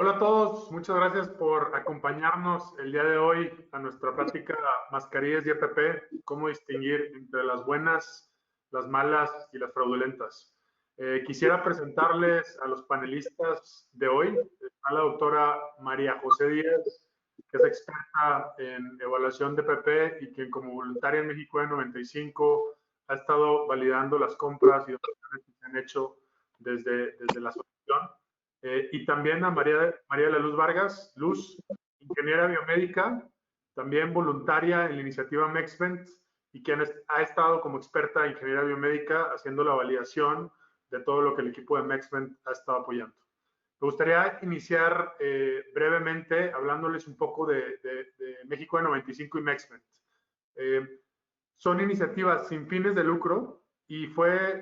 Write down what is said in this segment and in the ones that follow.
Hola a todos, muchas gracias por acompañarnos el día de hoy a nuestra plática Mascarillas y EPP, cómo distinguir entre las buenas, las malas y las fraudulentas. Quisiera presentarles a los panelistas de hoy. Está la doctora María José Díaz, que es experta en evaluación de EPP y quien como voluntaria en México de 95 ha estado validando las compras y donaciones que se han hecho desde la asociación. Y también a María de la Luz Vargas, Luz, ingeniera biomédica, también voluntaria en la iniciativa MexVent y quien ha estado como experta en ingeniería biomédica haciendo la validación de todo lo que el equipo de MexVent ha estado apoyando. Me gustaría iniciar brevemente hablándoles un poco de México de 95 y MexVent. Eh, Son iniciativas sin fines de lucro y fue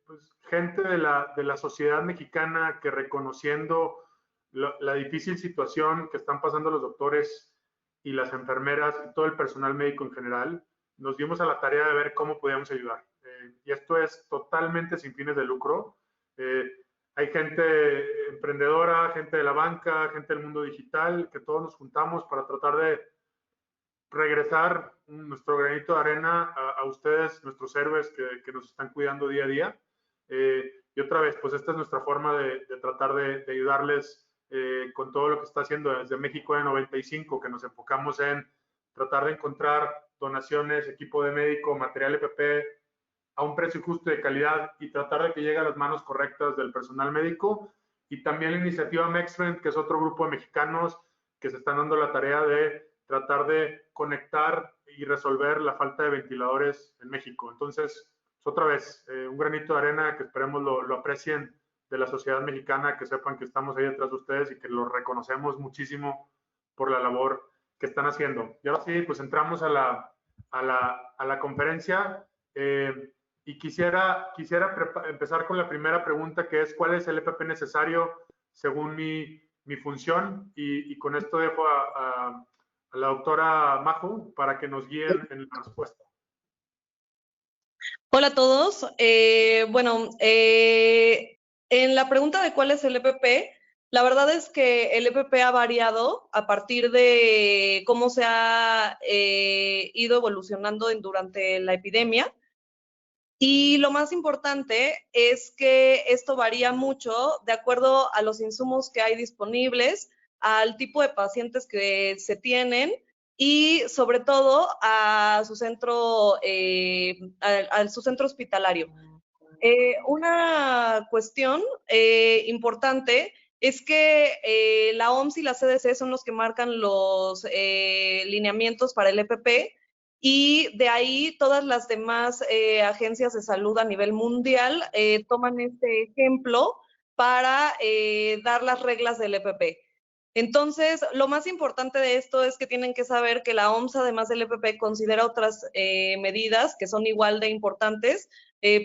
pues, gente de la sociedad mexicana que reconociendo la difícil situación que están pasando los doctores y las enfermeras y todo el personal médico en general, nos dimos a la tarea de ver cómo podíamos ayudar. Y esto es totalmente sin fines de lucro. Eh, Hay gente emprendedora, gente de la banca, gente del mundo digital, que todos nos juntamos para tratar de regresar nuestro granito de arena a ustedes, nuestros héroes que nos están cuidando día a día. Y otra vez, pues esta es nuestra forma de tratar de ayudarles con todo lo que está haciendo desde México de 95, que nos enfocamos en tratar de encontrar donaciones, equipo de médico, material EPP a un precio justo y de calidad y tratar de que llegue a las manos correctas del personal médico. Y también la iniciativa MexFriend, que es otro grupo de mexicanos que se están dando la tarea de tratar de conectar y resolver la falta de ventiladores en México. Entonces, otra vez, un granito de arena que esperemos lo aprecien de la sociedad mexicana, que sepan que estamos ahí detrás de ustedes y que los reconocemos muchísimo por la labor que están haciendo. Y ahora sí, pues entramos a la conferencia. Y quisiera empezar con la primera pregunta, que es ¿cuál es el EPP necesario según mi función? Y con esto dejo a la doctora Majo para que nos guíen en la respuesta. Hola a todos. En la pregunta de cuál es el EPP, la verdad es que el EPP ha variado a partir de cómo se ha ido evolucionando durante la epidemia. Y lo más importante es que esto varía mucho de acuerdo a los insumos que hay disponibles, al tipo de pacientes que se tienen y sobre todo a su su centro hospitalario. Una cuestión importante es que la OMS y la CDC son los que marcan los lineamientos para el EPP y de ahí todas las demás agencias de salud a nivel mundial toman este ejemplo para dar las reglas del EPP. Entonces, lo más importante de esto es que tienen que saber que la OMS, además del EPP, considera otras medidas que son igual de importantes.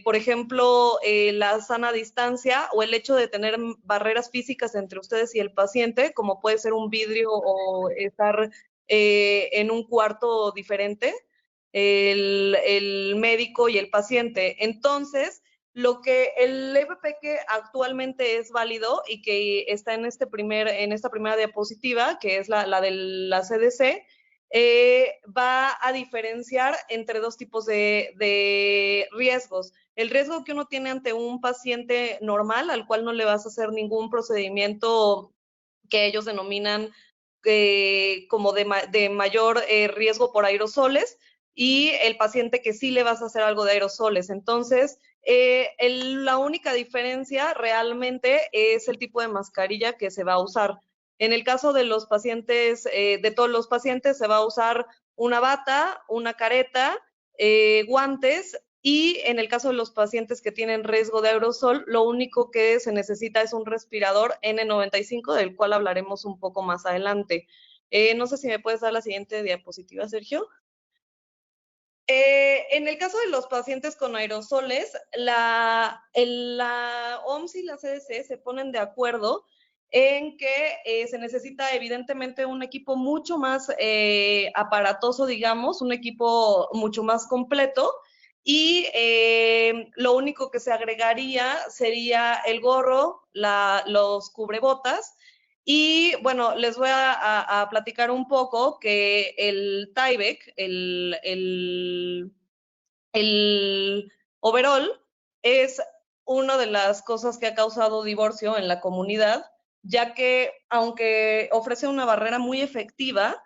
Por ejemplo, la sana distancia o el hecho de tener barreras físicas entre ustedes y el paciente, como puede ser un vidrio o estar en un cuarto diferente, el médico y el paciente. Entonces, lo que el EPP que actualmente es válido y que está en esta primera diapositiva, que es la de la CDC, va a diferenciar entre dos tipos de riesgos. El riesgo que uno tiene ante un paciente normal, al cual no le vas a hacer ningún procedimiento que ellos denominan como de mayor riesgo por aerosoles, y el paciente que sí le vas a hacer algo de aerosoles. Entonces, la única diferencia realmente es el tipo de mascarilla que se va a usar. En el caso de los pacientes, de todos los pacientes, se va a usar una bata, una careta, guantes, y en el caso de los pacientes que tienen riesgo de aerosol, lo único que se necesita es un respirador N95, del cual hablaremos un poco más adelante. No sé si me puedes dar la siguiente diapositiva, Sergio. En el caso de los pacientes con aerosoles, la OMS y la CDC se ponen de acuerdo en que se necesita evidentemente un equipo mucho más aparatoso, digamos, un equipo mucho más completo, y lo único que se agregaría sería el gorro, los cubrebocas Y bueno, les voy a platicar un poco que el Tyvek, el overall, es una de las cosas que ha causado divorcio en la comunidad, ya que aunque ofrece una barrera muy efectiva,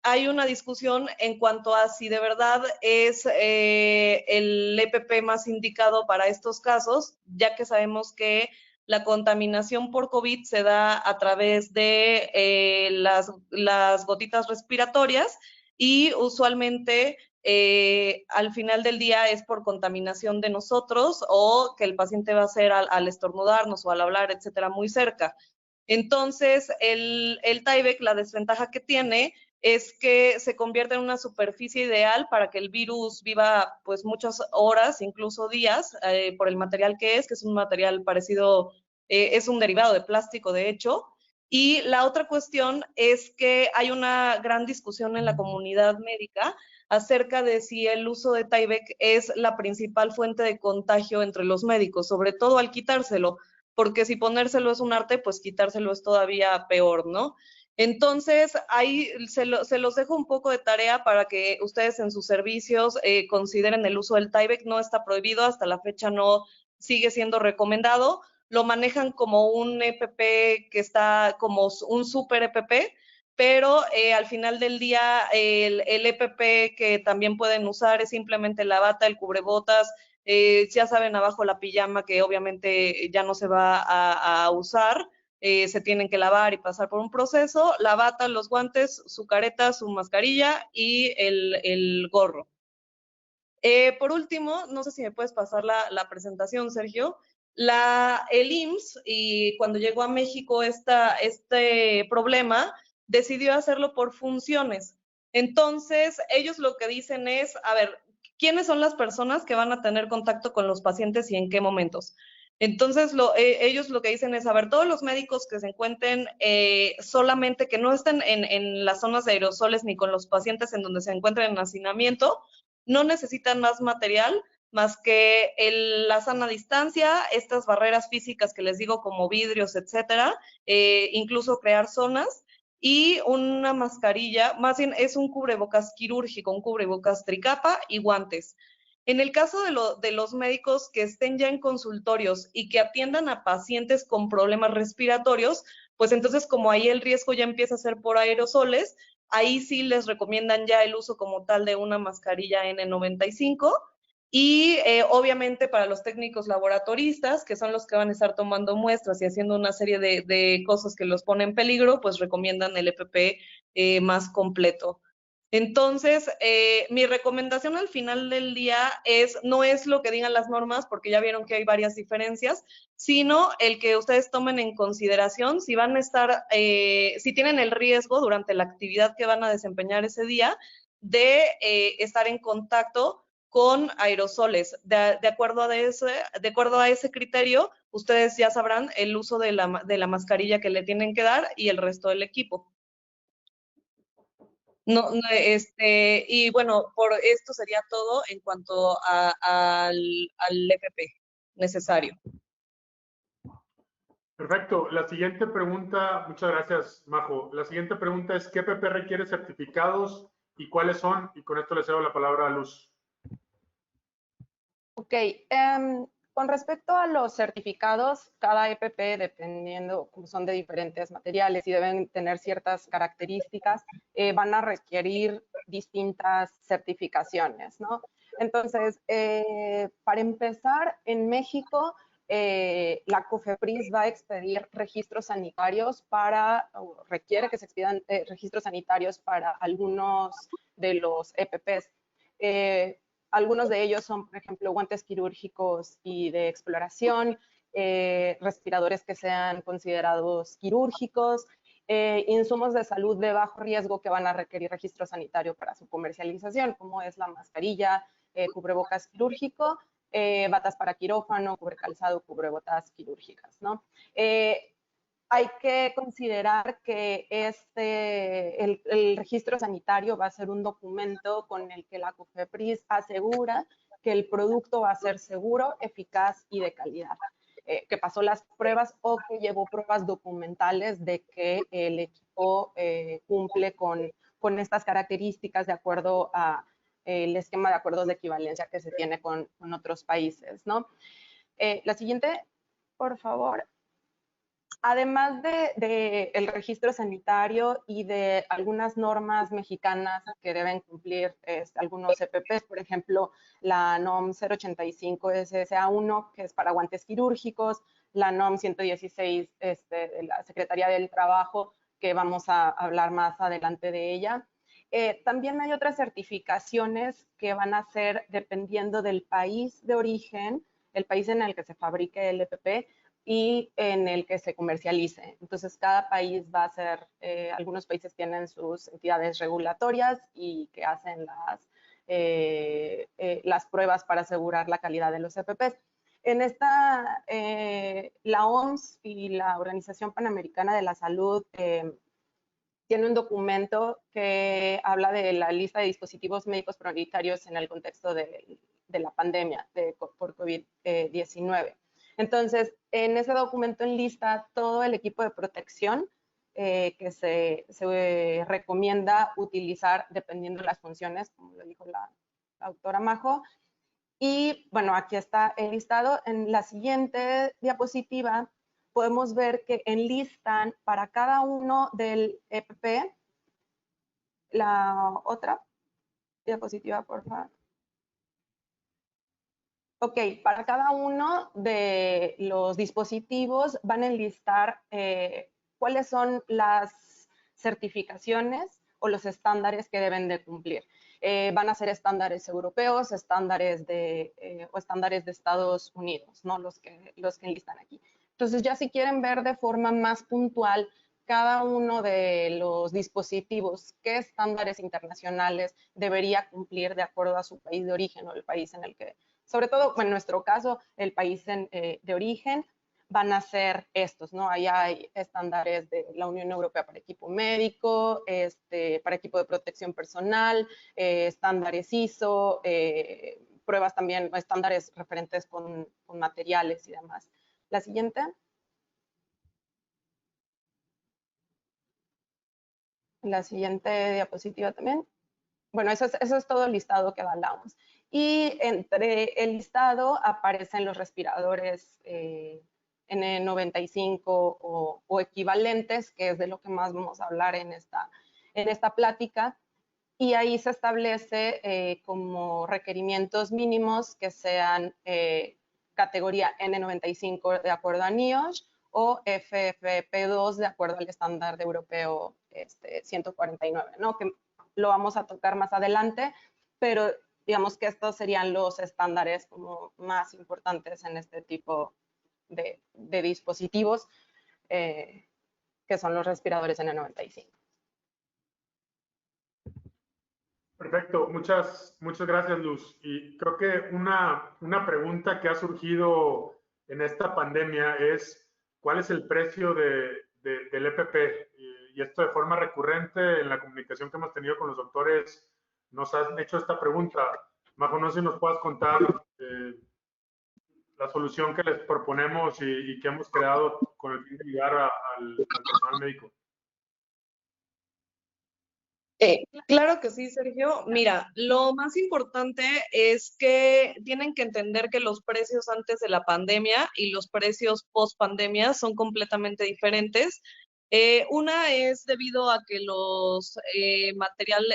hay una discusión en cuanto a si de verdad es el EPP más indicado para estos casos, ya que sabemos que la contaminación por COVID se da a través de las gotitas respiratorias y usualmente al final del día es por contaminación de nosotros o que el paciente va a hacer al estornudarnos o al hablar, etcétera, muy cerca. Entonces, el Tyvek, la desventaja que tiene es que se convierte en una superficie ideal para que el virus viva pues muchas horas, incluso días, por el material que es un material parecido, es un derivado de plástico, de hecho. Y la otra cuestión es que hay una gran discusión en la comunidad médica acerca de si el uso de Tyvek es la principal fuente de contagio entre los médicos, sobre todo al quitárselo, porque si ponérselo es un arte, pues quitárselo es todavía peor, ¿no? Entonces, ahí se los dejo un poco de tarea para que ustedes en sus servicios consideren el uso del Tyvek. No está prohibido, hasta la fecha no sigue siendo recomendado. Lo manejan como un EPP que está como un super EPP, pero al final del día el EPP que también pueden usar es simplemente la bata, el cubrebocas, ya saben, abajo la pijama que obviamente ya no se va a usar. Se tienen que lavar y pasar por un proceso, la bata, los guantes, su careta, su mascarilla y el gorro. Por último, no sé si me puedes pasar la presentación, Sergio. El IMSS, y cuando llegó a México este problema, decidió hacerlo por funciones. Entonces, ellos lo que dicen es, a ver, ¿quiénes son las personas que van a tener contacto con los pacientes y en qué momentos? Entonces, ellos lo que dicen es, a ver, todos los médicos que se encuentren solamente que no estén en las zonas de aerosoles ni con los pacientes en donde se encuentren en hacinamiento, no necesitan más material más que la sana distancia, estas barreras físicas que les digo como vidrios, etcétera, incluso crear zonas y una mascarilla, más bien es un cubrebocas quirúrgico, un cubrebocas tricapa y guantes. En el caso de los médicos que estén ya en consultorios y que atiendan a pacientes con problemas respiratorios, pues entonces como ahí el riesgo ya empieza a ser por aerosoles, ahí sí les recomiendan ya el uso como tal de una mascarilla N95 y obviamente para los técnicos laboratoristas, que son los que van a estar tomando muestras y haciendo una serie de cosas que los ponen en peligro, pues recomiendan el EPP más completo. Entonces, mi recomendación al final del día no es lo que digan las normas, porque ya vieron que hay varias diferencias, sino el que ustedes tomen en consideración si van a estar, si tienen el riesgo durante la actividad que van a desempeñar ese día de estar en contacto con aerosoles. De acuerdo a ese criterio, ustedes ya sabrán el uso de la mascarilla que le tienen que dar y el resto del equipo. No, y bueno, por esto sería todo en cuanto al EPP necesario. Perfecto. La siguiente pregunta, muchas gracias, Majo. La siguiente pregunta es, ¿qué EPP requiere certificados y cuáles son? Y con esto le cedo la palabra a Luz. Ok, con respecto a los certificados, cada EPP, dependiendo, son de diferentes materiales y deben tener ciertas características, van a requerir distintas certificaciones, ¿no? Entonces, para empezar, en México, la COFEPRIS va a expedir registros sanitarios requiere que se expidan registros sanitarios para algunos de los EPPs. Algunos de ellos son, por ejemplo, guantes quirúrgicos y de exploración, respiradores que sean considerados quirúrgicos, insumos de salud de bajo riesgo que van a requerir registro sanitario para su comercialización, como es la mascarilla, cubrebocas quirúrgico, batas para quirófano, cubrecalzado, cubrebotas quirúrgicas, ¿no? Hay que considerar que el registro sanitario va a ser un documento con el que la COFEPRIS asegura que el producto va a ser seguro, eficaz y de calidad. que pasó las pruebas o que llevó pruebas documentales de que el equipo cumple con estas características de acuerdo a el esquema de acuerdos de equivalencia que se tiene con otros países, ¿no? La siguiente, por favor. Además de el registro sanitario y de algunas normas mexicanas que deben cumplir algunos EPPs, por ejemplo, la NOM 085 SSA1, que es para guantes quirúrgicos, la NOM 116 de la Secretaría del Trabajo, que vamos a hablar más adelante de ella. También hay otras certificaciones que van a ser dependiendo del país de origen, el país en el que se fabrique el EPP, y en el que se comercialice. Entonces, cada país va a ser, algunos países tienen sus entidades regulatorias y que hacen las pruebas para asegurar la calidad de los EPPs. En esta, la OMS y la Organización Panamericana de la Salud tiene un documento que habla de la lista de dispositivos médicos prioritarios en el contexto de la pandemia por COVID-19. Entonces, en ese documento enlista todo el equipo de protección que se recomienda utilizar dependiendo de las funciones, como lo dijo la doctora Majo. Y bueno, aquí está el listado. En la siguiente diapositiva podemos ver que enlistan para cada uno del EPP. La otra diapositiva, por favor. Ok, para cada uno de los dispositivos van a enlistar cuáles son las certificaciones o los estándares que deben de cumplir. Van a ser estándares europeos, estándares de Estados Unidos, ¿no? Los que enlistan aquí. Entonces, ya si quieren ver de forma más puntual cada uno de los dispositivos, qué estándares internacionales debería cumplir de acuerdo a su país de origen o el país en el que, sobre todo, en nuestro caso, el país de origen, van a ser estos, ¿no? Ahí hay estándares de la Unión Europea para equipo médico, para equipo de protección personal, estándares ISO, pruebas también, estándares referentes con materiales y demás. La siguiente. La siguiente diapositiva también. Bueno, eso es todo el listado que da la OMS. Y entre el listado aparecen los respiradores N95 o equivalentes, que es de lo que más vamos a hablar en esta plática. Y ahí se establece como requerimientos mínimos que sean categoría N95 de acuerdo a NIOSH o FFP2 de acuerdo al estándar europeo 149, ¿no? Que lo vamos a tocar más adelante, pero digamos que estos serían los estándares como más importantes en este tipo de dispositivos, que son los respiradores N95. Perfecto, muchas gracias, Luz. Y creo que una pregunta que ha surgido en esta pandemia es ¿cuál es el precio del EPP? Y esto de forma recurrente en la comunicación que hemos tenido con los doctores nos han hecho esta pregunta. Majo, no sé si nos puedas contar la solución que les proponemos y que hemos creado con el fin de ayudar al personal médico. Claro que sí, Sergio. Mira, lo más importante es que tienen que entender que los precios antes de la pandemia y los precios post pandemia son completamente diferentes. Una es debido a que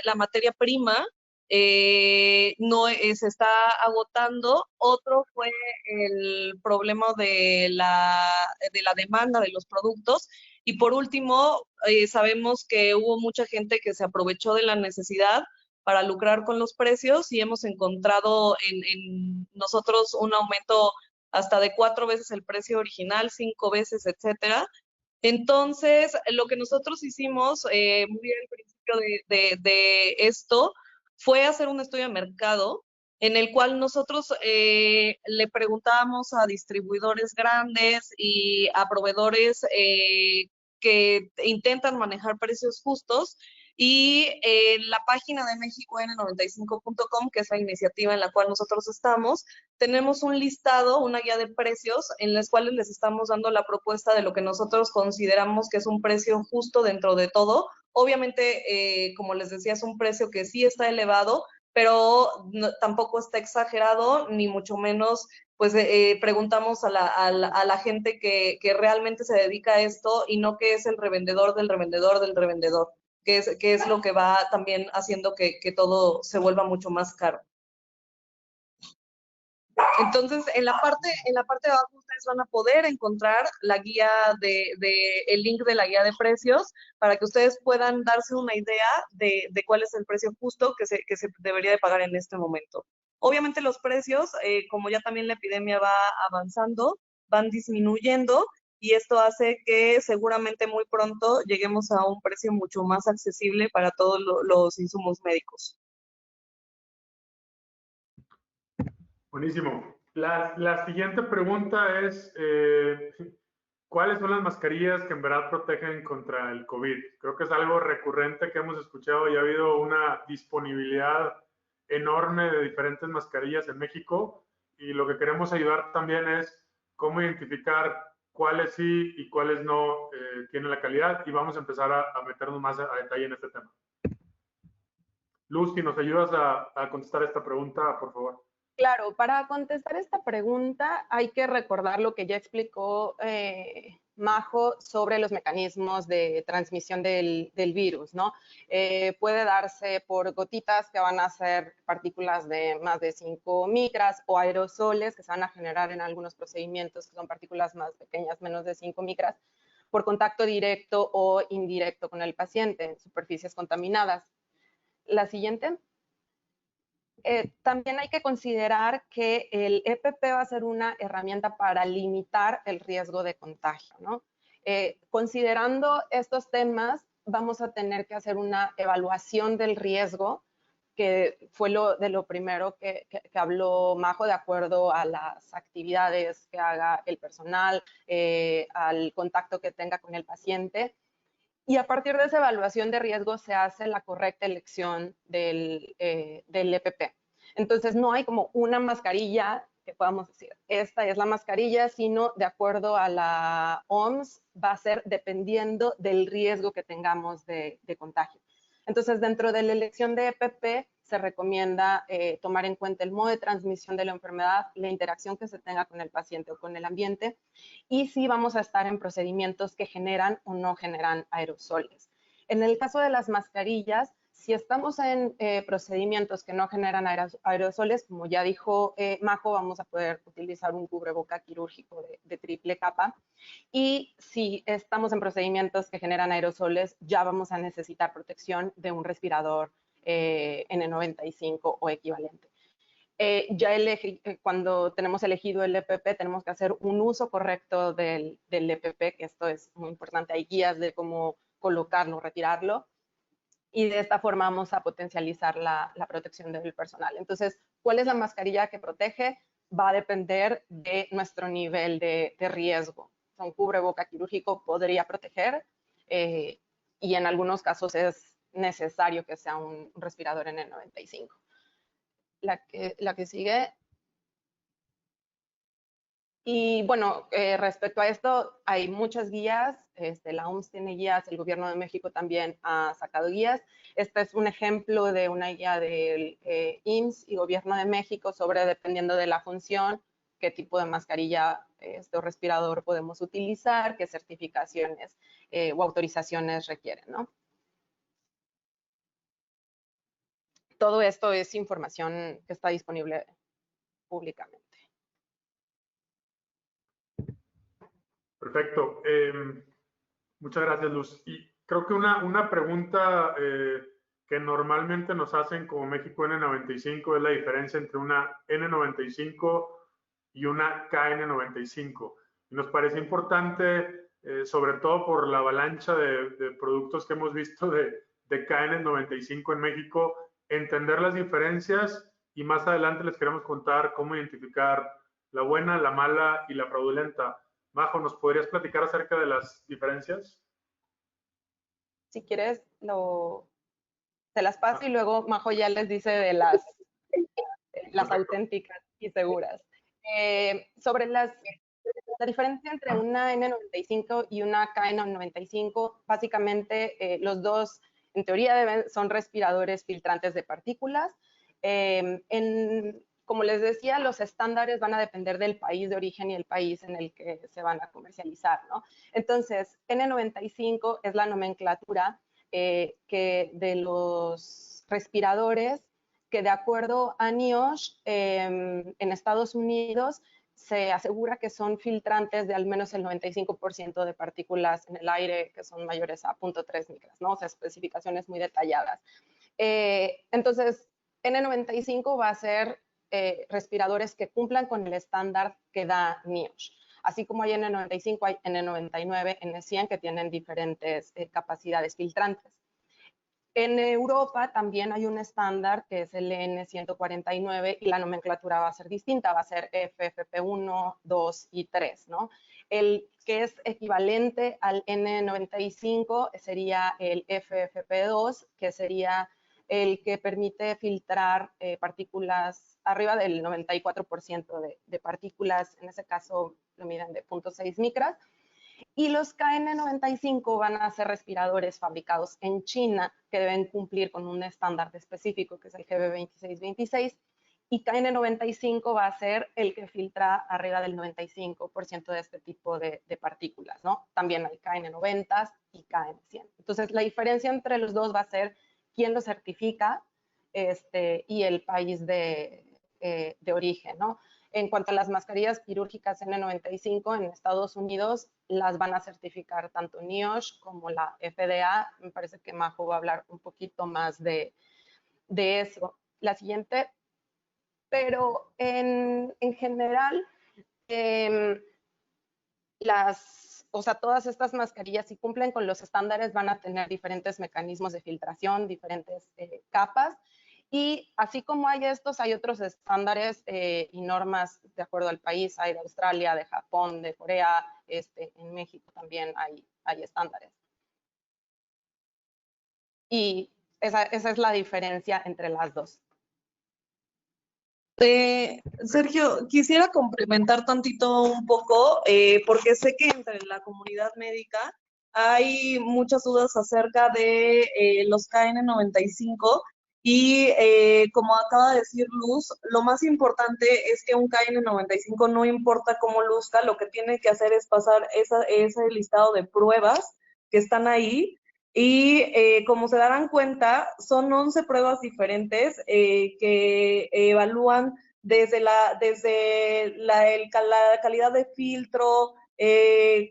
la materia prima no se está agotando. Otro fue el problema de la demanda de los productos. Y por último, sabemos que hubo mucha gente que se aprovechó de la necesidad para lucrar con los precios y hemos encontrado en nosotros un aumento hasta de 4 veces el precio original, 5 veces, etcétera. Entonces, lo que nosotros hicimos muy al principio de esto fue hacer un estudio de mercado en el cual nosotros le preguntábamos a distribuidores grandes y a proveedores que intentan manejar precios justos Y en la página de mexicoN95.com, que es la iniciativa en la cual nosotros estamos, tenemos un listado, una guía de precios, en las cuales les estamos dando la propuesta de lo que nosotros consideramos que es un precio justo dentro de todo. Obviamente, como les decía, es un precio que sí está elevado, pero no, tampoco está exagerado, ni mucho menos, pues preguntamos a la gente que realmente se dedica a esto y no que es el revendedor del revendedor del revendedor, que es lo que va también haciendo que todo se vuelva mucho más caro. Entonces, en la parte de abajo ustedes van a poder encontrar la guía el link de la guía de precios para que ustedes puedan darse una idea de cuál es el precio justo que se debería de pagar en este momento. Obviamente los precios, como ya también la epidemia va avanzando, van disminuyendo y esto hace que seguramente muy pronto lleguemos a un precio mucho más accesible para todos los insumos médicos. Buenísimo. La siguiente pregunta es, ¿cuáles son las mascarillas que en verdad protegen contra el COVID? Creo que es algo recurrente que hemos escuchado y ha habido una disponibilidad enorme de diferentes mascarillas en México y lo que queremos ayudar también es cómo identificar cuáles sí y cuáles no tienen la calidad y vamos a empezar a meternos más a detalle en este tema. Luz, si nos ayudas a contestar esta pregunta, por favor. Claro, para contestar esta pregunta hay que recordar lo que ya explicó Majo sobre los mecanismos de transmisión del virus, ¿no? Puede darse por gotitas que van a ser partículas de más de 5 micras o aerosoles que se van a generar en algunos procedimientos que son partículas más pequeñas, menos de 5 micras, por contacto directo o indirecto con el paciente en superficies contaminadas. La siguiente. También hay que considerar que el EPP va a ser una herramienta para limitar el riesgo de contagio, ¿no? Considerando estos temas, vamos a tener que hacer una evaluación del riesgo, que fue lo primero que habló Majo, de acuerdo a las actividades que haga el personal, al contacto que tenga con el paciente. Y a partir de esa evaluación de riesgo se hace la correcta elección del EPP. Entonces, no hay como una mascarilla que podamos decir, esta es la mascarilla, sino de acuerdo a la OMS, va a ser dependiendo del riesgo que tengamos de contagio. Entonces, dentro de la elección de EPP, se recomienda tomar en cuenta el modo de transmisión de la enfermedad, la interacción que se tenga con el paciente o con el ambiente, y si vamos a estar en procedimientos que generan o no generan aerosoles. En el caso de las mascarillas, si estamos en procedimientos que no generan aerosoles, como ya dijo Majo, vamos a poder utilizar un cubreboca quirúrgico de triple capa. Y si estamos en procedimientos que generan aerosoles, ya vamos a necesitar protección de un respirador N95 o equivalente. Cuando tenemos elegido el EPP, tenemos que hacer un uso correcto del EPP, que esto es muy importante. Hay guías de cómo colocarlo, retirarlo, y de esta forma vamos a potencializar la protección del personal. Entonces, ¿cuál es la mascarilla que protege? Va a depender de nuestro nivel de riesgo. Un cubreboca quirúrgico podría proteger y en algunos casos es necesario que sea un respirador N95. La que sigue. Y bueno, respecto a esto, hay muchas guías, la OMS tiene guías, el Gobierno de México también ha sacado guías. Este es un ejemplo de una guía del IMSS y Gobierno de México sobre, dependiendo de la función, qué tipo de mascarilla o respirador podemos utilizar, qué certificaciones o autorizaciones requieren, ¿no? Todo esto es información que está disponible públicamente. Perfecto. Muchas gracias, Luz. Y creo que una pregunta que normalmente nos hacen como México N95 es la diferencia entre una N95 y una KN95. Y nos parece importante, sobre todo por la avalancha de productos que hemos visto de KN95 en México, entender las diferencias y más adelante les queremos contar cómo identificar la buena, la mala y la fraudulenta. Majo, ¿nos podrías platicar acerca de las diferencias? Si quieres, Se las paso y luego Majo ya les dice de las auténticas y seguras. Sobre la diferencia entre una N95 y una KN95, básicamente los dos, en teoría, son respiradores filtrantes de partículas. Como les decía, los estándares van a depender del país de origen y el país en el que se van a comercializar, ¿no? Entonces, N95 es la nomenclatura que de los respiradores que, de acuerdo a NIOSH, en Estados Unidos se asegura que son filtrantes de al menos el 95% de partículas en el aire que son mayores a 0.3 micras, ¿no? O sea, especificaciones muy detalladas. Entonces, N95 va a ser respiradores que cumplan con el estándar que da NIOSH. Así como hay N95, hay N99, N100 que tienen diferentes capacidades filtrantes. En Europa también hay un estándar que es el N149 y la nomenclatura va a ser distinta, va a ser FFP1, 2 y 3, ¿no? El que es equivalente al N95 sería el FFP2, que sería el que permite filtrar partículas arriba del 94% de partículas, en ese caso lo miden de 0.6 micras. Y los KN95 van a ser respiradores fabricados en China que deben cumplir con un estándar específico que es el GB2626, y KN95 va a ser el que filtra arriba del 95% de este tipo de partículas, ¿no? También hay KN90 y KN100. Entonces, la diferencia entre los dos va a ser quién lo certifica y el país de origen, ¿no? En cuanto a las mascarillas quirúrgicas N95 en Estados Unidos, las van a certificar tanto NIOSH como la FDA. Me parece que Majo va a hablar un poquito más de eso. La siguiente. Pero en general, todas estas mascarillas, si cumplen con los estándares, van a tener diferentes mecanismos de filtración, diferentes capas. Y así como hay estos, hay otros estándares y normas de acuerdo al país. Hay de Australia, de Japón, de Corea, en México también hay estándares. Y esa es la diferencia entre las dos. Sergio, quisiera complementar tantito un poco, porque sé que entre la comunidad médica hay muchas dudas acerca de los KN95 y como acaba de decir Luz, lo más importante es que un KN95 no importa cómo luzca, lo que tiene que hacer es pasar ese listado de pruebas que están ahí. Y como se darán cuenta, son 11 pruebas diferentes que evalúan desde la calidad de filtro,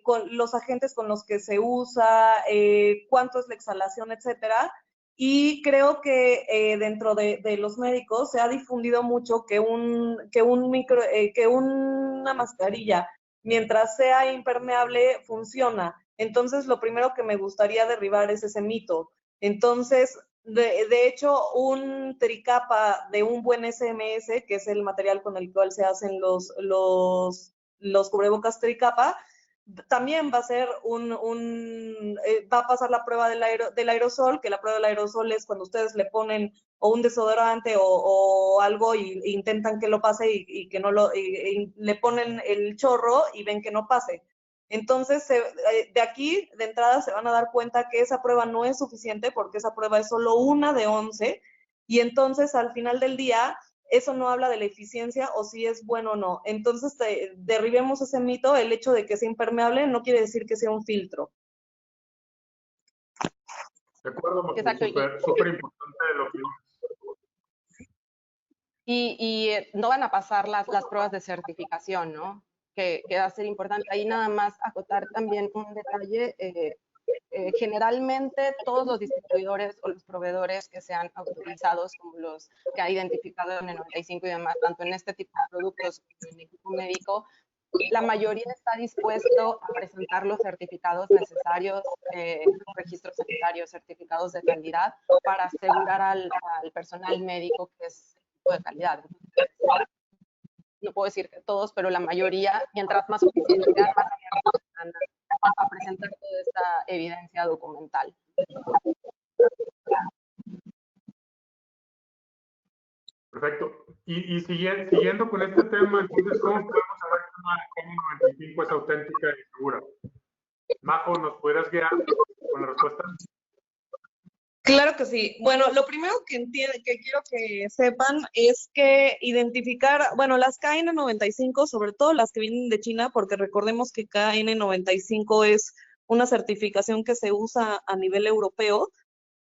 con los agentes con los que se usa, cuánto es la exhalación, etcétera. Y creo que dentro de los médicos se ha difundido mucho que una mascarilla, mientras sea impermeable, funciona. Entonces, lo primero que me gustaría derribar es ese mito. Entonces, de hecho, un tricapa de un buen SMS, que es el material con el cual se hacen los cubrebocas tricapa, también va a ser va a pasar la prueba del aerosol, que la prueba del aerosol es cuando ustedes le ponen o un desodorante o algo e intentan que lo pase y que no y le ponen el chorro y ven que no pase. Entonces, de aquí, de entrada, se van a dar cuenta que esa prueba no es suficiente porque esa prueba es solo una de 11 y entonces, al final del día, eso no habla de la eficiencia o si es bueno o no. Entonces, derribemos ese mito, el hecho de que sea impermeable no quiere decir que sea un filtro. De acuerdo, súper importante lo que y no van a pasar las pruebas de certificación, ¿no? Que va a ser importante. Ahí nada más acotar también un detalle. Generalmente todos los distribuidores o los proveedores que sean autorizados, como los que ha identificado en el 95 y demás, tanto en este tipo de productos como en equipo médico, la mayoría está dispuesto a presentar los certificados necesarios, registros sanitarios, certificados de calidad, para asegurar al personal médico que es de calidad. No puedo decir que todos, pero la mayoría, mientras más oficialidad, más abiertos están a presentar toda esta evidencia documental. Perfecto. Y siguiendo con este tema, entonces, ¿cómo podemos saber que una N95 es auténtica y segura? Majo, ¿nos podrías guiar con la respuesta? Claro que sí. Bueno, lo primero que quiero que sepan es que identificar, bueno, las KN95, sobre todo las que vienen de China, porque recordemos que KN95 es una certificación que se usa a nivel europeo,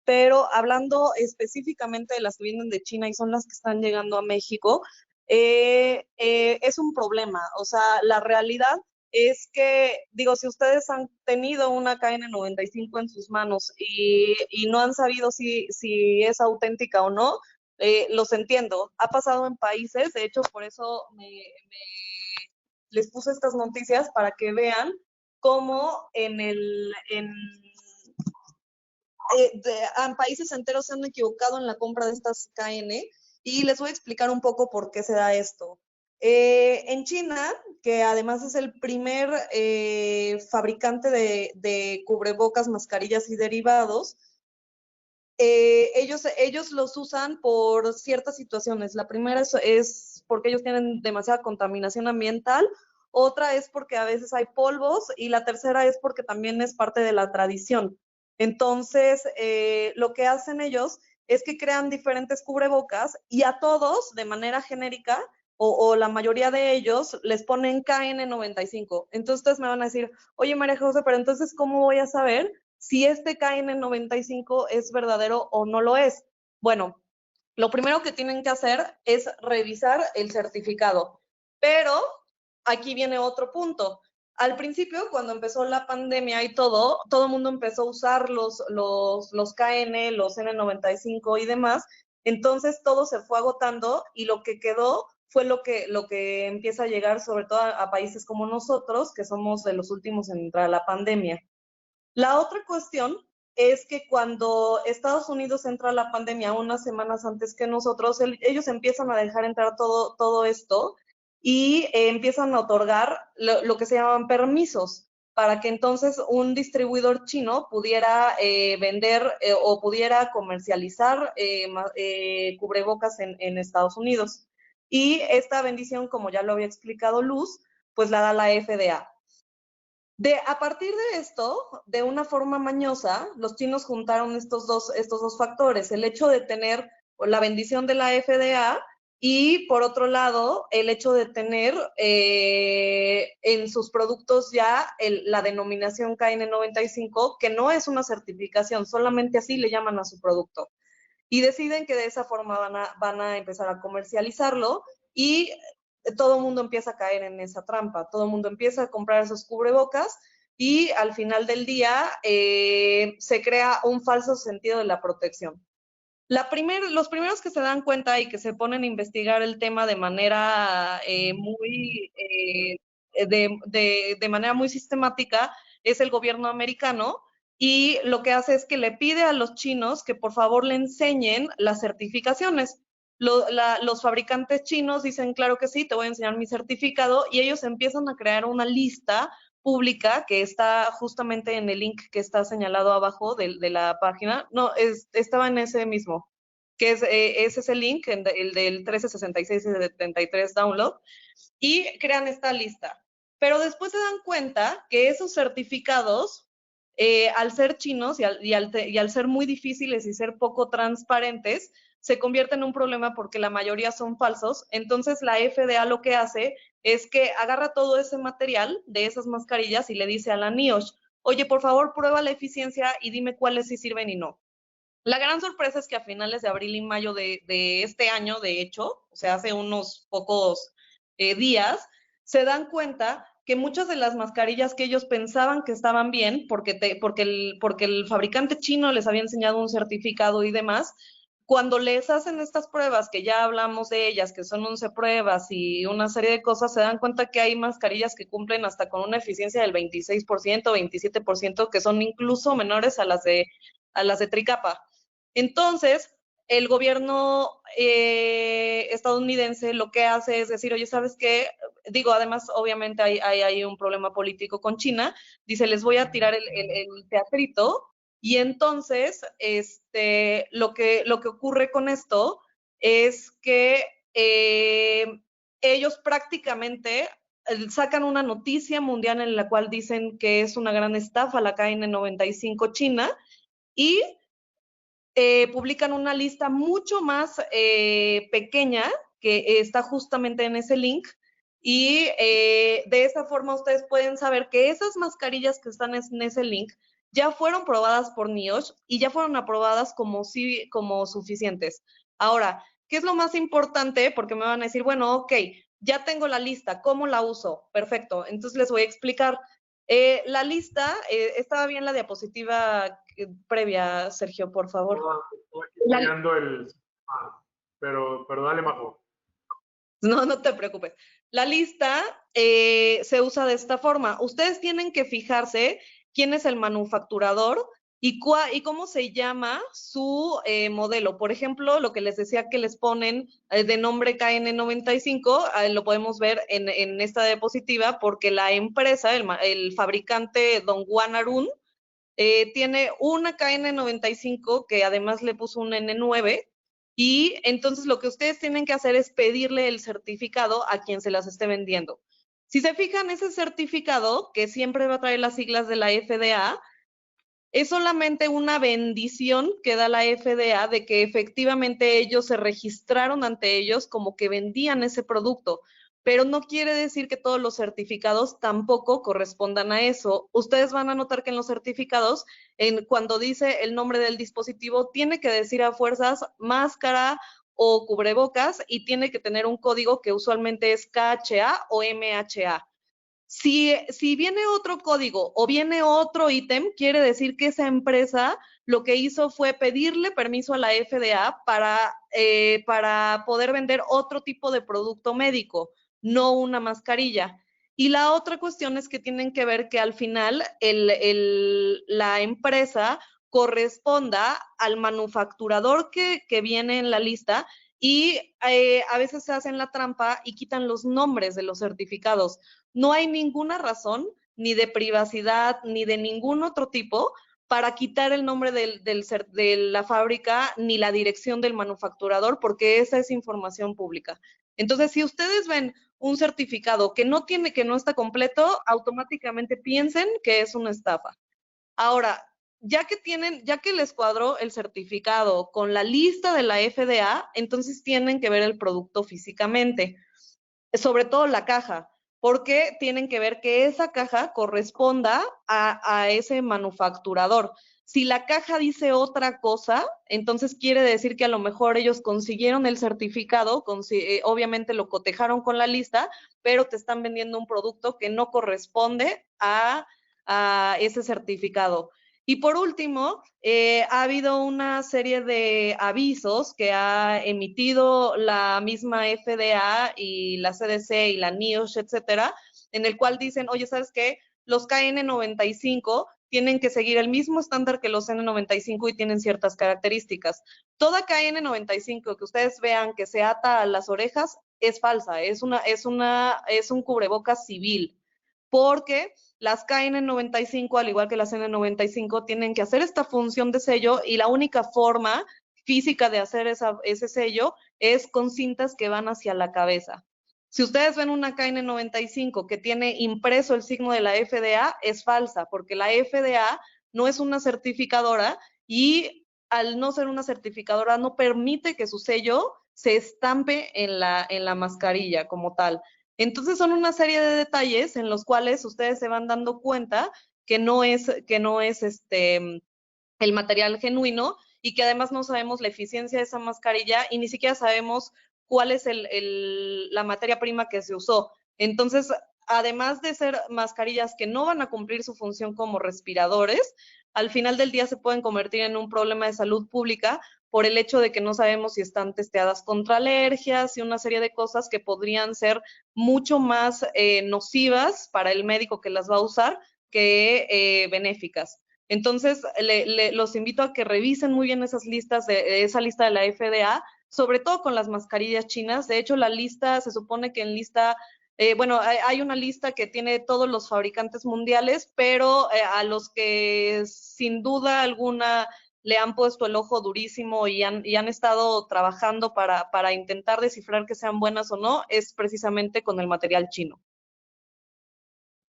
pero hablando específicamente de las que vienen de China y son las que están llegando a México, es un problema. O sea, la realidad es que, digo, si ustedes han tenido una KN95 en sus manos y no han sabido si es auténtica o no, los entiendo. Ha pasado en países, de hecho, por eso les puse estas noticias para que vean cómo en países enteros se han equivocado en la compra de estas KN y les voy a explicar un poco por qué se da esto. En China, que además es el primer fabricante de cubrebocas, mascarillas y derivados, ellos los usan por ciertas situaciones. La primera es porque ellos tienen demasiada contaminación ambiental, otra es porque a veces hay polvos y la tercera es porque también es parte de la tradición. Entonces, lo que hacen ellos es que crean diferentes cubrebocas y a todos, de manera genérica, o la mayoría de ellos, les ponen KN95. Entonces, ustedes me van a decir, oye, María José, pero entonces, ¿cómo voy a saber si este KN95 es verdadero o no lo es? Bueno, lo primero que tienen que hacer es revisar el certificado. Pero aquí viene otro punto. Al principio, cuando empezó la pandemia y todo el mundo empezó a usar los KN, los N95 y demás. Entonces todo se fue agotando y lo que quedó fue lo que empieza a llegar sobre todo a países como nosotros, que somos de los últimos en entrar a la pandemia. La otra cuestión es que cuando Estados Unidos entra a la pandemia unas semanas antes que nosotros, ellos empiezan a dejar entrar todo esto y empiezan a otorgar lo que se llaman permisos para que entonces un distribuidor chino pudiera vender o pudiera comercializar cubrebocas en Estados Unidos. Y esta bendición, como ya lo había explicado Luz, pues la da la FDA. A partir de esto, de una forma mañosa, los chinos juntaron estos dos factores, el hecho de tener la bendición de la FDA y, por otro lado, el hecho de tener en sus productos ya la denominación KN95, que no es una certificación, solamente así le llaman a su producto. Y deciden que de esa forma van a empezar a comercializarlo y todo el mundo empieza a caer en esa trampa, todo el mundo empieza a comprar esos cubrebocas y al final del día se crea un falso sentido de la protección. Los primeros que se dan cuenta y que se ponen a investigar el tema de manera de manera muy sistemática es el gobierno americano, y lo que hace es que le pide a los chinos que por favor le enseñen las certificaciones. Los fabricantes chinos dicen, claro que sí, te voy a enseñar mi certificado, y ellos empiezan a crear una lista pública que está justamente en el link que está señalado abajo de la página. No, estaba en ese mismo, que ese es el link, el del 1366 y 73 download, y crean esta lista. Pero después se dan cuenta que esos certificados, al ser chinos y al ser muy difíciles y ser poco transparentes, se convierte en un problema porque la mayoría son falsos. Entonces la FDA lo que hace es que agarra todo ese material de esas mascarillas y le dice a la NIOSH, oye, por favor, prueba la eficiencia y dime cuáles sí sirven y no. La gran sorpresa es que a finales de abril y mayo de este año, de hecho, o sea, hace unos pocos días, se dan cuenta que muchas de las mascarillas que ellos pensaban que estaban bien, porque el fabricante chino les había enseñado un certificado y demás, cuando les hacen estas pruebas, que ya hablamos de ellas, que son 11 pruebas y una serie de cosas, se dan cuenta que hay mascarillas que cumplen hasta con una eficiencia del 26%, 27%, que son incluso menores a las de Tricapa. Entonces, el gobierno estadounidense lo que hace es decir, oye, ¿sabes qué? Digo, además, obviamente hay un problema político con China, dice, les voy a tirar el teatrito, y entonces, lo que ocurre con esto es que ellos prácticamente sacan una noticia mundial en la cual dicen que es una gran estafa la KN95 China y publican una lista mucho más pequeña que está justamente en ese link y de esa forma ustedes pueden saber que esas mascarillas que están en ese link ya fueron probadas por NIOSH y ya fueron aprobadas como suficientes. Ahora, ¿qué es lo más importante? Porque me van a decir, bueno, ok, ya tengo la lista, ¿cómo la uso? Perfecto, entonces les voy a explicar. La lista, estaba bien la diapositiva previa, Sergio, por favor. Estoy aquí mirando pero dale, Majo. No, no te preocupes. La lista se usa de esta forma. Ustedes tienen que fijarse quién es el manufacturador y cómo se llama su modelo. Por ejemplo, lo que les decía que les ponen de nombre KN95, lo podemos ver en esta diapositiva porque la empresa, el fabricante Dongguan Arun, tiene una KN95 que además le puso un N9 y entonces lo que ustedes tienen que hacer es pedirle el certificado a quien se las esté vendiendo. Si se fijan, ese certificado, que siempre va a traer las siglas de la FDA, es solamente una bendición que da la FDA de que efectivamente ellos se registraron ante ellos como que vendían ese producto, pero no quiere decir que todos los certificados tampoco correspondan a eso. Ustedes van a notar que en los certificados, cuando dice el nombre del dispositivo, tiene que decir a fuerzas máscara o cubrebocas y tiene que tener un código que usualmente es KHA o MHA. Si viene otro código o viene otro ítem, quiere decir que esa empresa lo que hizo fue pedirle permiso a la FDA para poder vender otro tipo de producto médico, no una mascarilla. Y la otra cuestión es que tienen que ver que al final la empresa corresponda al manufacturador que viene en la lista y a veces se hacen la trampa y quitan los nombres de los certificados. No hay ninguna razón, ni de privacidad, ni de ningún otro tipo, para quitar el nombre de la fábrica, ni la dirección del manufacturador, porque esa es información pública. Entonces, si ustedes ven un certificado que no está completo, automáticamente piensen que es una estafa. Ahora, ya que les cuadró el certificado con la lista de la FDA, entonces tienen que ver el producto físicamente, sobre todo la caja, porque tienen que ver que esa caja corresponda a ese manufacturador. Si la caja dice otra cosa, entonces quiere decir que a lo mejor ellos consiguieron el certificado, obviamente lo cotejaron con la lista, pero te están vendiendo un producto que no corresponde a ese certificado. Y por último, ha habido una serie de avisos que ha emitido la misma FDA y la CDC y la NIOSH, etcétera, en el cual dicen, oye, ¿sabes qué? Los KN95 tienen que seguir el mismo estándar que los N95 y tienen ciertas características. Toda KN95 que ustedes vean que se ata a las orejas es falsa, es un cubrebocas civil, porque las KN95, al igual que las N95, tienen que hacer esta función de sello y la única forma física de hacer ese sello es con cintas que van hacia la cabeza. Si ustedes ven una KN95 que tiene impreso el signo de la FDA, es falsa, porque la FDA no es una certificadora y al no ser una certificadora no permite que su sello se estampe en la mascarilla como tal. Entonces son una serie de detalles en los cuales ustedes se van dando cuenta que no es el material genuino y que además no sabemos la eficiencia de esa mascarilla y ni siquiera sabemos cuál es la materia prima que se usó. Entonces, además de ser mascarillas que no van a cumplir su función como respiradores, al final del día se pueden convertir en un problema de salud pública por el hecho de que no sabemos si están testeadas contra alergias y una serie de cosas que podrían ser mucho más nocivas para el médico que las va a usar que benéficas. Entonces, los invito a que revisen muy bien esas listas, esa lista de la FDA, sobre todo con las mascarillas chinas. De hecho, la lista, se supone que en lista, hay una lista que tiene todos los fabricantes mundiales, pero a los que sin duda alguna le han puesto el ojo durísimo y han estado trabajando para intentar descifrar que sean buenas o no, es precisamente con el material chino.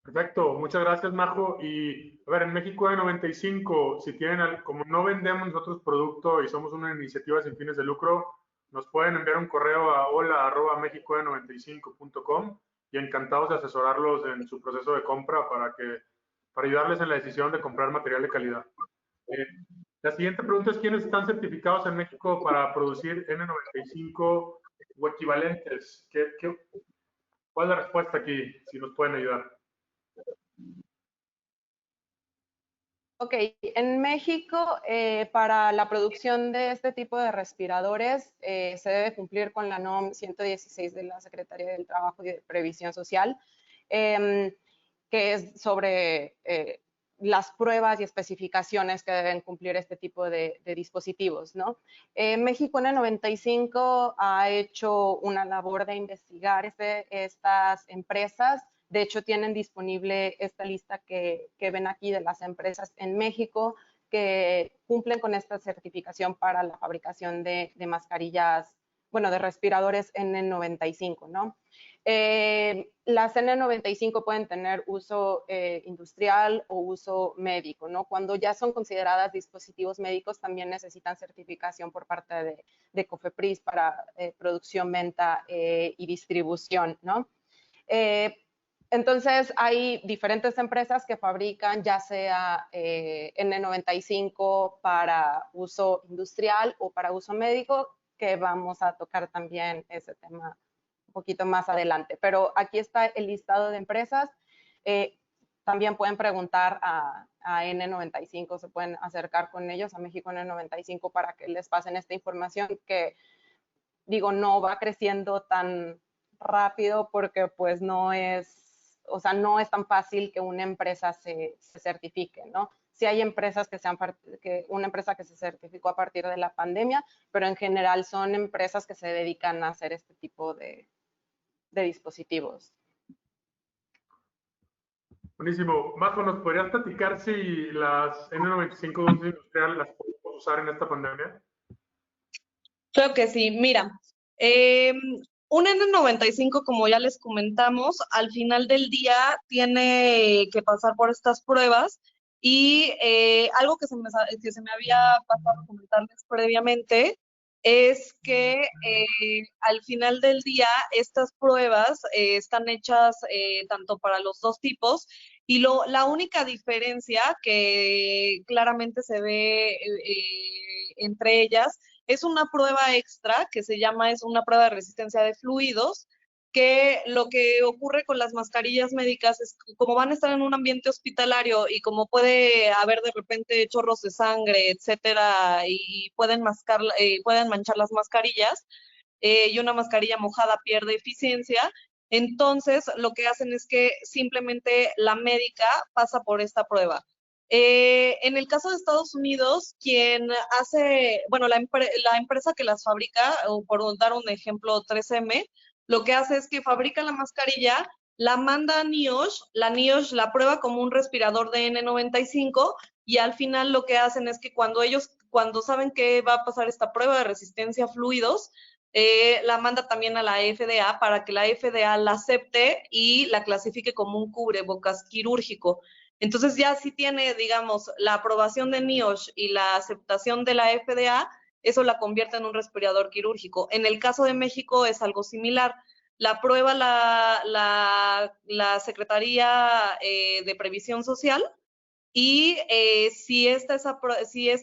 Perfecto, muchas gracias, Majo. Y a ver, en México N95, si tienen, como no vendemos nosotros producto y somos una iniciativa sin fines de lucro, nos pueden enviar un correo a hola@mexicoen95.com y encantados de asesorarlos en su proceso de compra para ayudarles en la decisión de comprar material de calidad. La siguiente pregunta es: ¿quiénes están certificados en México para producir N95 o equivalentes? ¿Cuál es la respuesta aquí? Si nos pueden ayudar. Ok, en México, para la producción de este tipo de respiradores, se debe cumplir con la NOM 116 de la Secretaría del Trabajo y de Previsión Social, que es sobre las pruebas y especificaciones que deben cumplir este tipo de dispositivos, ¿no? México N95 ha hecho una labor de investigar estas empresas. De hecho, tienen disponible esta lista que ven aquí de las empresas en México que cumplen con esta certificación para la fabricación de mascarillas, bueno, de respiradores N95, ¿no? Las N95 pueden tener uso industrial o uso médico, ¿no? Cuando ya son consideradas dispositivos médicos, también necesitan certificación por parte de COFEPRIS para producción, venta y distribución, ¿no? Entonces, hay diferentes empresas que fabrican ya sea N95 para uso industrial o para uso médico, que vamos a tocar también ese tema un poquito más adelante. Pero aquí está el listado de empresas. También pueden preguntar a N95, se pueden acercar con ellos a México N95 para que les pasen esta información que, digo, no va creciendo tan rápido porque pues no es, o sea, no es tan fácil que una empresa se certifique, ¿no? Sí hay empresas una empresa que se certificó a partir de la pandemia, pero en general son empresas que se dedican a hacer este tipo de dispositivos. Buenísimo. Majo, ¿nos podrías platicar si las N95 de uso industrial las podemos usar en esta pandemia? Claro que sí. Mira, un N95, como ya les comentamos, al final del día tiene que pasar por estas pruebas y algo que se me había pasado a comentarles previamente es que al final del día estas pruebas están hechas tanto para los dos tipos y la única diferencia que claramente se ve entre ellas es una prueba extra que es una prueba de resistencia de fluidos, que lo que ocurre con las mascarillas médicas es que como van a estar en un ambiente hospitalario y como puede haber de repente chorros de sangre, etcétera, y pueden manchar las mascarillas, y una mascarilla mojada pierde eficiencia, entonces lo que hacen es que simplemente la médica pasa por esta prueba. En el caso de Estados Unidos, quien hace, bueno, la empresa que las fabrica, o por dar un ejemplo, 3M, lo que hace es que fabrica la mascarilla, la manda a NIOSH, la NIOSH la prueba como un respirador de N95 y al final lo que hacen es que cuando saben que va a pasar esta prueba de resistencia a fluidos, la manda también a la FDA para que la FDA la acepte y la clasifique como un cubrebocas quirúrgico. Entonces ya si tiene, digamos, la aprobación de NIOSH y la aceptación de la FDA, eso la convierte en un respirador quirúrgico. En el caso de México es algo similar. La prueba la Secretaría de Previsión Social y si esta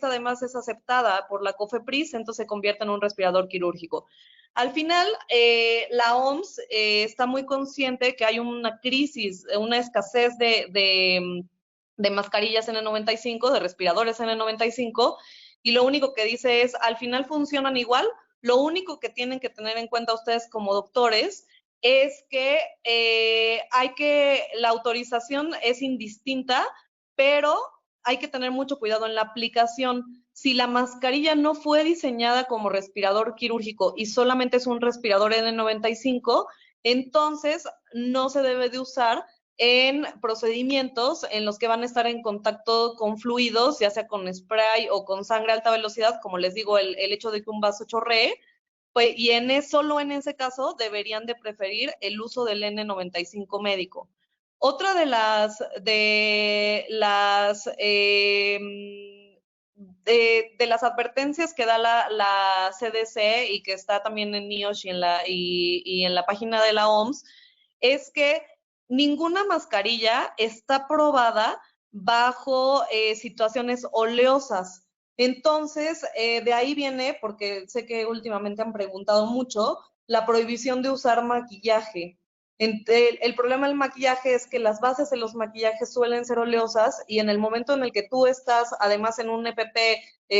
además es aceptada por la COFEPRIS, entonces se convierte en un respirador quirúrgico. Al final, la OMS está muy consciente que hay una crisis, una escasez de mascarillas N95, de respiradores N95, y lo único que dice es, al final funcionan igual, lo único que tienen que tener en cuenta ustedes como doctores es que la autorización es indistinta, pero hay que tener mucho cuidado en la aplicación. Si la mascarilla no fue diseñada como respirador quirúrgico y solamente es un respirador N95, entonces no se debe de usar en procedimientos en los que van a estar en contacto con fluidos, ya sea con spray o con sangre a alta velocidad, como les digo, el hecho de que un vaso chorree, pues, y solo en ese caso deberían de preferir el uso del N95 médico. Otra de las advertencias que da la CDC y que está también en NIOSH y en la página de la OMS es que ninguna mascarilla está probada bajo situaciones oleosas. Entonces, de ahí viene, porque sé que últimamente han preguntado mucho, la prohibición de usar maquillaje. El problema del maquillaje es que las bases de los maquillajes suelen ser oleosas y en el momento en el que tú estás, además en un EPP,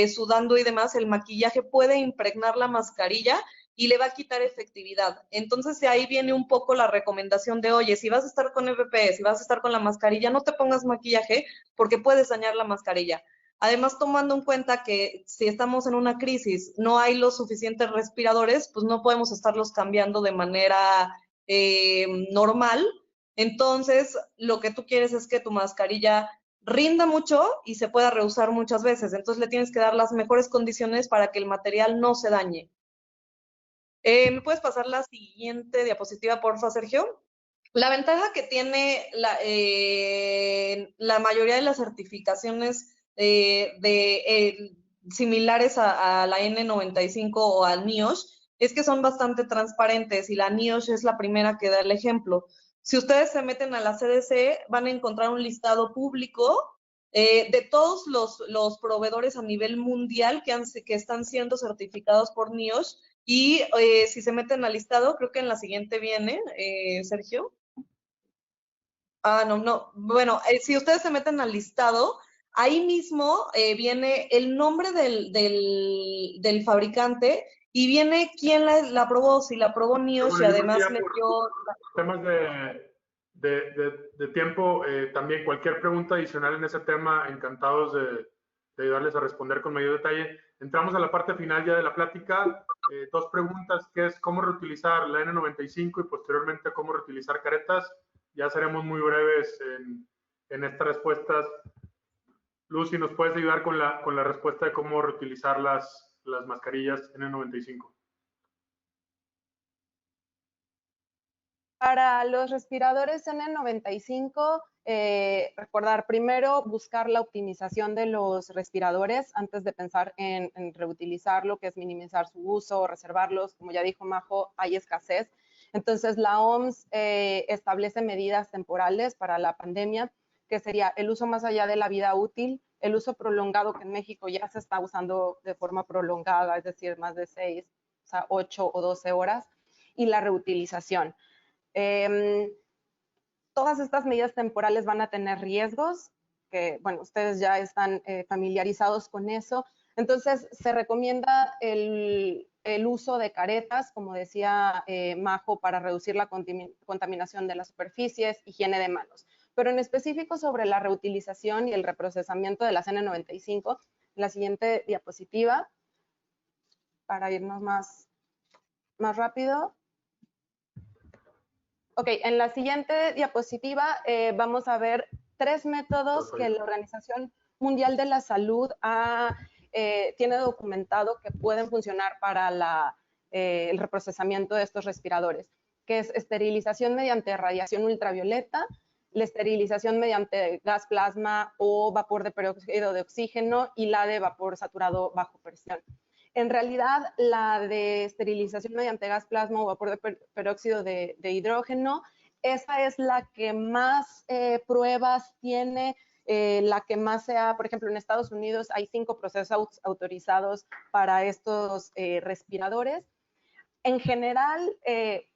sudando y demás, el maquillaje puede impregnar la mascarilla y le va a quitar efectividad. Entonces, de ahí viene un poco la recomendación de, oye, si vas a estar con EPP, si vas a estar con la mascarilla, no te pongas maquillaje porque puedes dañar la mascarilla. Además, tomando en cuenta que si estamos en una crisis, no hay los suficientes respiradores, pues no podemos estarlos cambiando de manera normal. Entonces, lo que tú quieres es que tu mascarilla rinda mucho y se pueda reusar muchas veces. Entonces, le tienes que dar las mejores condiciones para que el material no se dañe. ¿Me puedes pasar la siguiente diapositiva, porfa, Sergio? La ventaja que tiene la mayoría de las certificaciones similares a la N95 o al NIOSH es que son bastante transparentes y la NIOSH es la primera que da el ejemplo. Si ustedes se meten a la CDC, van a encontrar un listado público de todos los proveedores a nivel mundial que están siendo certificados por NIOSH y si se meten al listado, creo que en la siguiente viene, Sergio. No. Bueno, si ustedes se meten al listado, ahí mismo viene el nombre del fabricante y viene quién la aprobó, si la aprobó NIOSH y además metió... Temas de tiempo, también cualquier pregunta adicional en ese tema, encantados de ayudarles a responder con mayor detalle. Entramos a la parte final ya de la plática. Dos preguntas, que es cómo reutilizar la N95 y posteriormente cómo reutilizar caretas. Ya seremos muy breves en estas respuestas. Lucy, ¿nos puedes ayudar con la respuesta de cómo reutilizar las mascarillas N95? Para los respiradores N95, recordar primero buscar la optimización de los respiradores antes de pensar en reutilizarlo, que es minimizar su uso o reservarlos. Como ya dijo Majo, hay escasez. Entonces, la OMS establece medidas temporales para la pandemia, que sería el uso más allá de la vida útil, el uso prolongado, que en México ya se está usando de forma prolongada, es decir, más de 6, o sea, 8 o 12 horas, y la reutilización. Todas estas medidas temporales van a tener riesgos, que, bueno, ustedes ya están familiarizados con eso. Entonces, se recomienda el uso de caretas, como decía Majo, para reducir la contaminación de las superficies, higiene de manos. Pero en específico sobre la reutilización y el reprocesamiento de las N95, la siguiente diapositiva, para irnos más rápido. Ok, en la siguiente diapositiva vamos a ver 3 métodos que la Organización Mundial de la Salud tiene documentado que pueden funcionar para el reprocesamiento de estos respiradores, que es esterilización mediante radiación ultravioleta, la esterilización mediante gas plasma o vapor de peróxido de oxígeno y la de vapor saturado bajo presión. En realidad, la de esterilización mediante gas plasma o vapor de peróxido de hidrógeno, esa es la que más pruebas tiene, la que más por ejemplo, en Estados Unidos hay 5 procesos autorizados para estos respiradores. En general,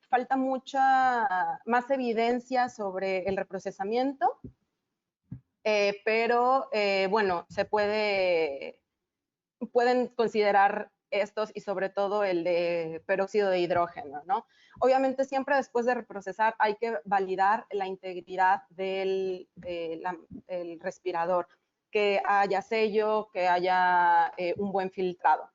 falta mucha más evidencia sobre el reprocesamiento, pero bueno, pueden considerar estos y sobre todo el de peróxido de hidrógeno, ¿no? Obviamente siempre después de reprocesar hay que validar la integridad del respirador, que haya sello, que haya un buen filtrado.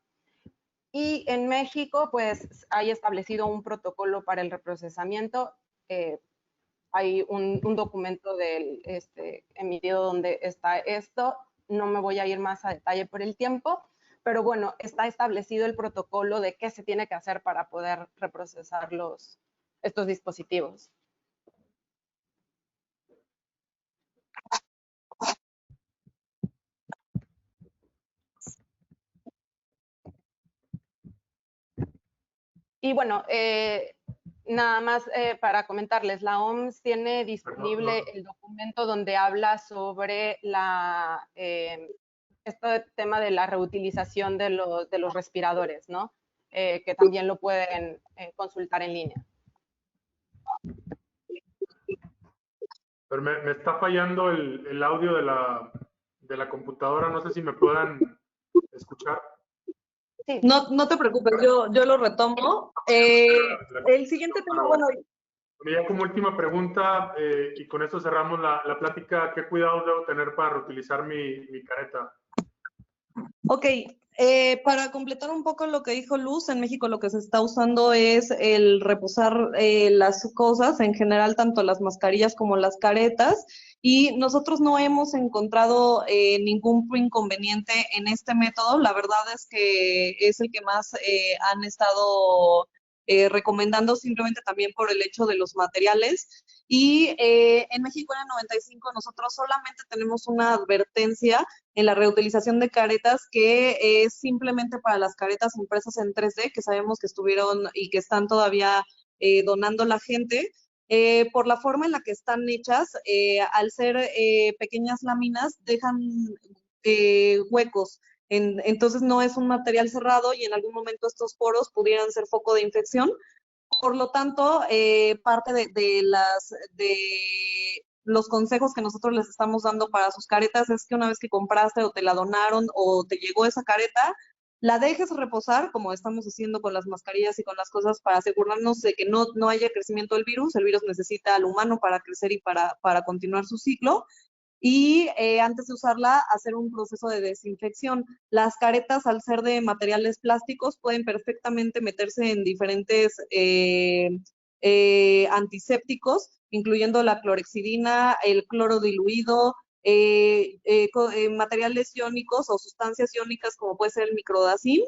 Y en México, pues, hay establecido un protocolo para el reprocesamiento. hay un documento emitido donde está esto. No me voy a ir más a detalle por el tiempo, pero bueno, está establecido el protocolo de qué se tiene que hacer para poder reprocesar estos dispositivos. Y bueno, nada más para comentarles, la OMS tiene disponible el documento donde habla sobre este tema de la reutilización de los respiradores, ¿no? Que también lo pueden consultar en línea. Pero me está fallando el audio de la computadora, no sé si me puedan escuchar. Sí. No te preocupes, yo lo retomo. El siguiente tema, bueno. Ya como última pregunta, y con esto cerramos la plática, ¿qué cuidados debo tener para reutilizar mi careta? Ok, para completar un poco lo que dijo Luz, en México lo que se está usando es el reposar las cosas, en general tanto las mascarillas como las caretas, y nosotros no hemos encontrado ningún inconveniente en este método. La verdad es que es el que más han estado recomendando, simplemente también por el hecho de los materiales. Y en México en el 95 nosotros solamente tenemos una advertencia en la reutilización de caretas, que es simplemente para las caretas impresas en 3D, que sabemos que estuvieron y que están todavía donando la gente. Por la forma en la que están hechas, al ser pequeñas láminas, dejan huecos. Entonces no es un material cerrado y en algún momento estos poros pudieran ser foco de infección. Por lo tanto, parte de los consejos que nosotros les estamos dando para sus caretas es que una vez que compraste o te la donaron o te llegó esa careta, la dejes reposar, como estamos haciendo con las mascarillas y con las cosas, para asegurarnos de que no haya crecimiento del virus. El virus necesita al humano para crecer y para continuar su ciclo. Y antes de usarla, hacer un proceso de desinfección. Las caretas, al ser de materiales plásticos, pueden perfectamente meterse en diferentes antisépticos, incluyendo la clorexidina, el cloro diluido, materiales iónicos o sustancias iónicas como puede ser el microdacin,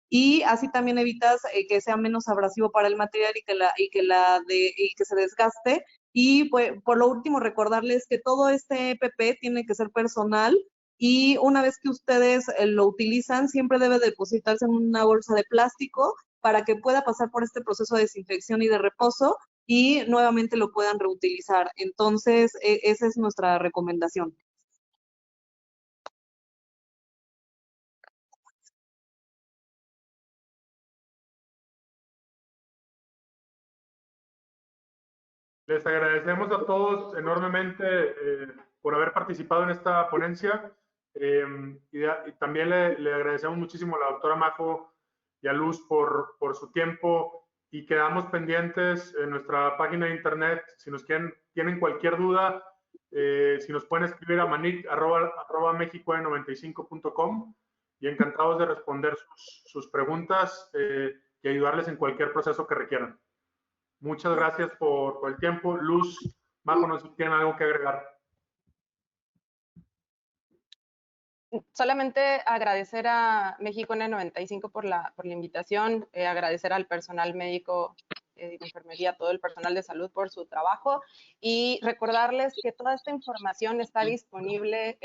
y así también evitas que sea menos abrasivo para el material y que se desgaste. Y pues, por lo último, recordarles que todo este EPP tiene que ser personal, y una vez que ustedes lo utilizan, siempre debe depositarse en una bolsa de plástico para que pueda pasar por este proceso de desinfección y de reposo y nuevamente lo puedan reutilizar. Entonces, esa es nuestra recomendación. Les agradecemos a todos enormemente por haber participado en esta ponencia, y también le agradecemos muchísimo a la doctora Majo y a Luz por su tiempo, y quedamos pendientes en nuestra página de internet. Si tienen cualquier duda, si nos pueden escribir a manic@mexico95.com, y encantados de responder sus preguntas y ayudarles en cualquier proceso que requieran. Muchas gracias por el tiempo. Luz, Majo, no sé si tienen algo que agregar. Solamente agradecer a México N95 por la invitación, agradecer al personal médico de enfermería, todo el personal de salud por su trabajo, y recordarles que toda esta información está disponible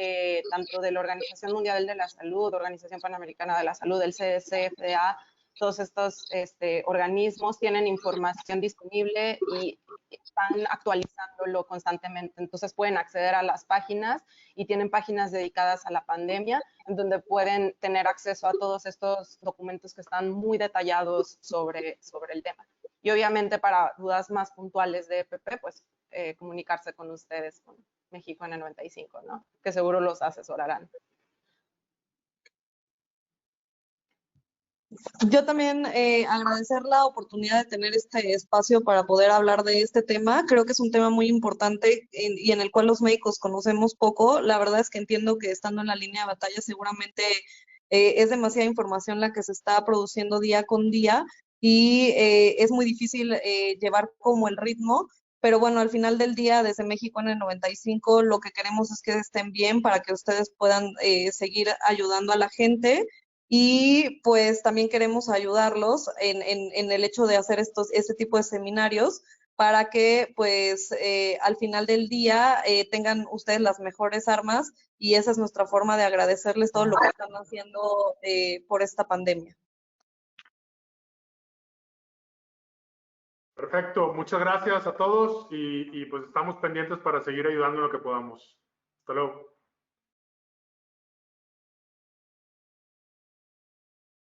tanto de la Organización Mundial de la Salud, Organización Panamericana de la Salud, del CDC, FDA. Todos estos organismos tienen información disponible y están actualizándolo constantemente. Entonces pueden acceder a las páginas y tienen páginas dedicadas a la pandemia, en donde pueden tener acceso a todos estos documentos que están muy detallados sobre el tema. Y obviamente para dudas más puntuales de EPP, pues comunicarse con ustedes, con México N95, ¿no? Que seguro los asesorarán. Yo también agradecer la oportunidad de tener este espacio para poder hablar de este tema. Creo que es un tema muy importante y en el cual los médicos conocemos poco. La verdad es que entiendo que estando en la línea de batalla seguramente es demasiada información la que se está produciendo día con día, y es muy difícil llevar como el ritmo, pero bueno, al final del día, desde México en el 95, lo que queremos es que estén bien para que ustedes puedan seguir ayudando a la gente. Y pues también queremos ayudarlos en el hecho de hacer este tipo de seminarios para que pues al final del día tengan ustedes las mejores armas, y esa es nuestra forma de agradecerles todo lo que están haciendo por esta pandemia. Perfecto, muchas gracias a todos y pues estamos pendientes para seguir ayudando en lo que podamos. Hasta luego.